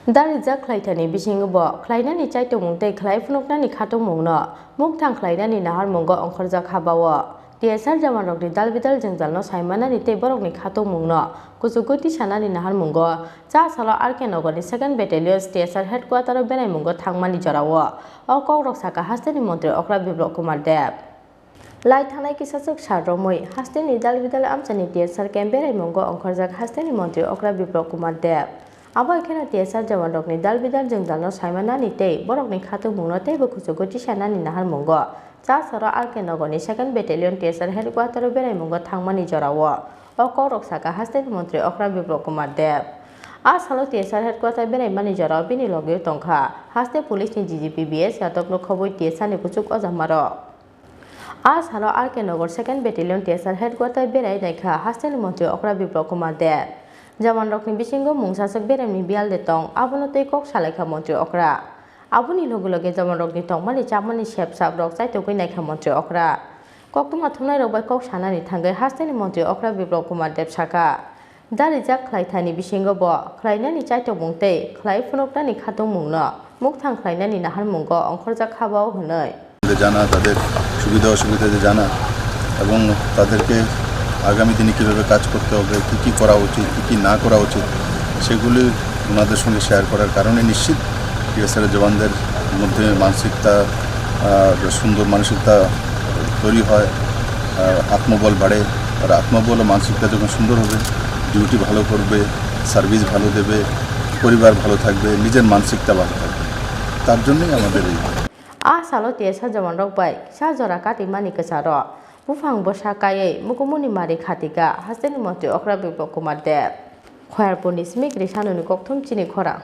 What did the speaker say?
Darijak Klaitani Bishingo, Klainani Chaito Monte, Klai Funoknani Kato Mona, Muktan Klainani Nahar Mongo, Onkorjak Habawa. TSR Jamanok di Dalbidal Jengzalno Saimanani Teborok ni Kato Mona, Kusukuti Shanani Nahar Mongo, Cha Salo Arkenogoni 2nd Battalion TSR Headquarter of Benai Mongo Tangmani Jorawa, Okok Saka Hastani Montre Okra Biblok Kumar Deb. Lai Tanai Kisasuk Sharomoi, Hastani Dalbidal Amsani TSR Kembere Mongo, Onkorjak Hastani Montre Okra Biblok Kumar Deb. Abo ekhane TSR Jamanok ni Dalbidal Jengzalno Saimanani Te, Borok ni Kato Mona Te Kusukuti Shanani Nahar Mongo. Cha Saro Arkenogoni 2nd Battalion TSR Headquarter of Benai Mongo Tangmani Jorawa, Okok Saka Hastani Montre Okra Biblok Kumar Deb. Asalo TSR Headquarter Benai Mani Jorawa Bini Loge Tongkha, Haste Police ni GGPBS Yatok no Khoboi TSR ni Kuchuk Ozamaro. Asalo Arkenogor 2nd Battalion TSR Headquarter Benai Naikha, Hastani Montre Okra Biblok Kumar Deb. Jamanrok ni bisingo mungsasak berem ni bial detong, abono tei kok salekha Montre Okra. Abuni loge jamanrok ni tongmani chamani shep sabrok chaito koi naikha Montre Okra. Koktuma thumnai rok bai kok sanani thangai hastani Montre Okra Biblok Kumar Deb saka. Darijak Klaitani bisingo bo, Klainani chaito mungtei, Klai Funoknani Khatong mungno, Mukthang Klainani Nahar Mongo Onkorjak Habao honoi. জানা তাদের সুবিধা অসুবিধা জানা এবং তাদেরকে আগামী দিনে কিভাবে কাজ করতে হবে কি করা উচিত কি না করা উচিত সেগুলি ওনাদের সঙ্গে শেয়ার করার কারণে নিশ্চিত টিএসআর জওয়ানদের মধ্যে মানসিকতা সুন্দর মানসিকতা তৈরি হয় আত্মবল বাড়ে আর আত্মবল ও মানসিকতা যখন সুন্দর হবে ডিউটি ভালো করবে সার্ভিস ভালো দেবে পরিবার ভালো থাকবে নিজের মানসিকতা ভালো থাকবে তার জন্যই আমাদের এই Asalo TSR Jamanrok bai, Sa Jora Kati Mani Kesaro, Bufang Boshakaye, Mukumuni Mari Khatika, Hastani Montre Okra Biblok Kumar Deb. Khoyar Police Migri Shanuni Kokthum Chini Khora.